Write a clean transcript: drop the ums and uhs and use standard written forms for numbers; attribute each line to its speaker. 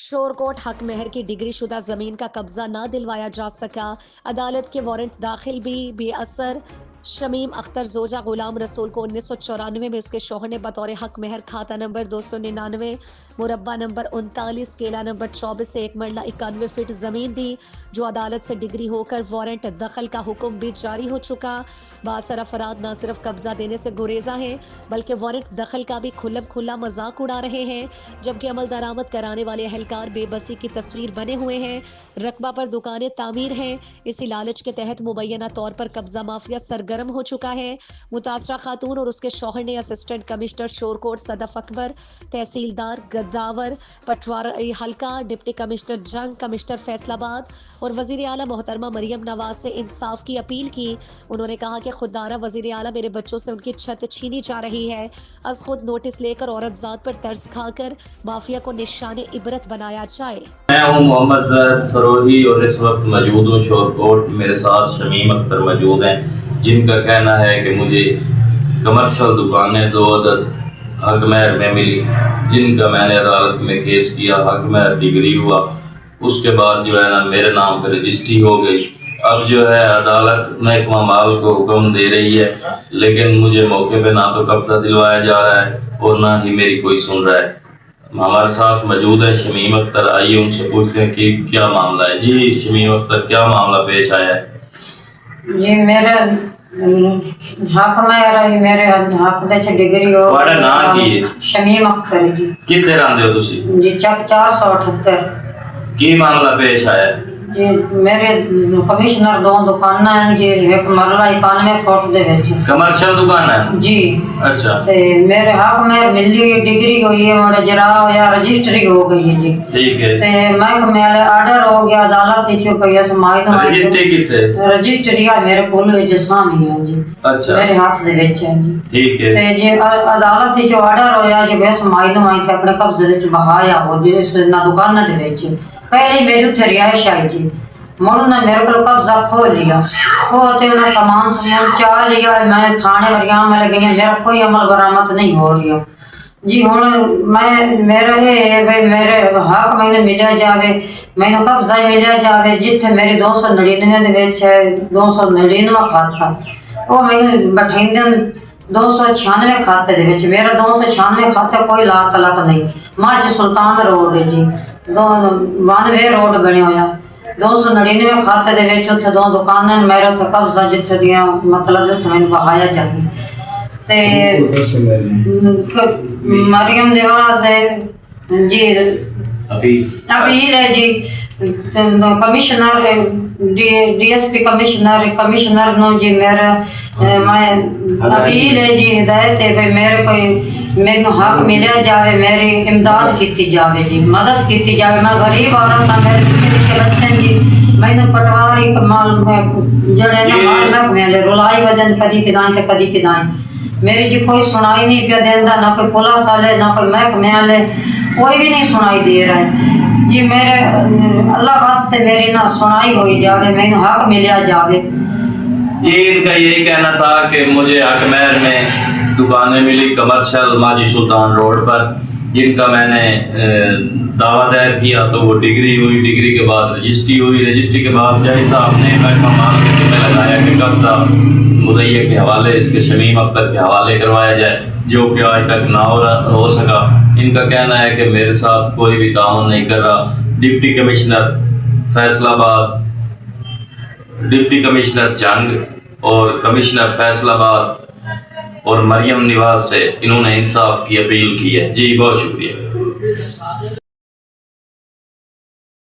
Speaker 1: शोरकोट हक महर की डिग्री शुदा जमीन का कब्जा न दिलवाया जा सका। अदालत के वारंट दाखिल भी बेअसर। शमीम अख्तर जोजा गुलाम रसूल को 1994 में उसके शौहर ने बतौर हक महर खाता नंबर 299 मुरब्बा नंबर 39 केला नंबर 24 से 1 मरला 91 फीट जमीन दी, जो अदालत से डिग्री होकर वारंट दखल का हुक्म भी जारी हो चुका। बासर अफराद न सिर्फ कब्जा देने से गुरेजा हैं बल्कि वारंट दखल का भी खुल्लम खुल्ला मजाक उड़ा रहे हैं, जबकि अमल दरामद कराने वाले अहलकार बेबसी की तस्वीर बने हुए हैं। रकबा पर दुकानें तामीर हैं। इसी लालच के तहत मुबैना तौर पर कब्जा माफिया सरगर्म हो चुका है। मुतासरा खातून और उसके शौहर ने असिस्टेंट कमिश्नर शोरकोट सदफ अकबर, तहसीलदार गद्दावर पटवार हल्का, डिप्टी कमिश्नर जंग, कमिश्नर फैसलाबाद और वजीर आला मोहतरमा मरियम नवाज से इंसाफ की अपील की। उन्होंने कहा कि खुददारा वजीर आला मेरे बच्चों से उनकी छत छीनी जा रही है। अज खुद नोटिस लेकर औरत जात पर तर्ज खाकर माफिया को निशाने इबरत बनाया जाए।
Speaker 2: मैं हूँ मोहम्मद ज़ाहिद सरोही और इस वक्त मौजूद हूँ शोरकोट। मेरे साथ शमीम अख्तर मौजूद हैं, जिनका कहना है कि मुझे कमर्शियल दुकानें 2 अदद हक महर में मिली, जिनका मैंने अदालत में केस किया, हक महर डिग्री हुआ, उसके बाद जो है ना मेरे नाम पर रजिस्ट्री हो गई। अब जो है अदालत महकमा माल को हुक्म दे रही है, लेकिन मुझे मौके पे ना तो कब्जा दिलवाया जा रहा है और ना ही मेरी कोई सुन रहा है। हमारे साथ मौजूद है शमीम अख्तर, आइए उनसे पूछते हैं कि क्या मामला है। जी शमीम अख्तर, क्या मामला पेश आया है?
Speaker 3: जी मेरे हक में मेरे हक दे डिग्री हो
Speaker 2: ਤੁਹਾਡਾ ਨਾਂ ਕੀ ਹੈ?
Speaker 3: शमीम अख्तर जी।
Speaker 2: कितने रहंदे हो तुसी?
Speaker 3: जी चक 478
Speaker 2: की मामला पेश आया है?
Speaker 3: जी मेरे कमिश्नर 2 दुकाना हैं जी, एक मरला 91 फुट दे विच
Speaker 2: कमर्शियल दुकान है
Speaker 3: जी।
Speaker 2: अच्छा,
Speaker 3: ते मेरे हक में मिली डिग्री हुई है, मेरा जरा या रजिस्ट्री हो गई है जी।
Speaker 2: ठीक है।
Speaker 3: ते महकमे वाले आर्डर हो गया, अदालत दी चुपैया समाई तो
Speaker 2: रजिस्ट्री कितने?
Speaker 3: रजिस्ट्री है मेरे कोल जसामी है जी।
Speaker 2: अच्छा,
Speaker 3: मेरे हाथ दे विच है जी।
Speaker 2: ठीक है।
Speaker 3: ते जे अदालत दी जो आर्डर होया जो बस समाई तो ते अपने कब्जे विच बहाया हो जिस ना दुकान दे विच पहले ही मेरे उथे रिहाइश आई जी। मुड़ ने मेरे को कब्जा खो लिया, खोते ना सामान चा लिया। मैं थाने वरियाम में गई, मेरा कोई अमल बरामद नहीं हो रही जी। हुण मैं मेरा ये भाई मेरे हक मैंने मिलिया जावे, मैंने कब्जा मिलिया जावे। जिथे मेरी 299 दे विच है 299 खाता, वो मैंने बठिंदे 296 खाते दे विच मेरा 296 खाते कोई ला तलक नहीं। मज सुल्तान रोड है जी, 92 रोड बने होया 299 खाते दे विच उत्थे 2 दुकानां मेरे उत्थे कब्जा जिथे दियां मतलब उत्थे मैंने बहाया जावे। ते मरियम निवाज है जी, अपील है जी। कमिश्नर डीएसपी कमिश्नर नो जी मेरा मैं अपील है जी, हिदायत है भाई मेरे कोई मैनू हक मिलिया जावे, मेरी इमदाद की जावे जी, मदद की जावे। मैं गरीब औरत हाँ, मेरे निक्के बच्चे जी, मैंने पटवारी माल जड़े ना माल महकमे रुलाई वजन कदी किदाएं ते कदी किदाएं। मेरी जी कोई सुनाई नहीं पिया देंदा, ना कोई पुलिस वाले ना कोई महकमे वाले, कोई भी नहीं सुनाई दे रहा है जी। मेरे अल्लाह वास्ते मेरी ना सुनाई हो जावे, मैनू हक मिलिया जावे
Speaker 2: जी। इनका यही कहना था कि मुझे हक महर में दुकानें मिली कमर्शियल माजी सुल्तान रोड पर, जिनका मैंने दावा दायर किया तो वो डिग्री हुई, डिग्री के बाद रजिस्ट्री हुई, रजिस्ट्री के बाद जज साहब ने महकमा माल के जिम्मे लगाया कि कब्जा मुदैया के हवाले इसके शमीम अख्तर के हवाले करवाया जाए, जो कि आज तक ना हो सका। इनका कहना है कि मेरे साथ कोई भी ताउन नहीं कर रहा। Deputy commissioner Faisalabad, deputy commissioner जंग और कमिश्नर फैसलाबाद और मरियम निवाज से इन्होंने इंसाफ की अपील की है। जी बहुत शुक्रिया।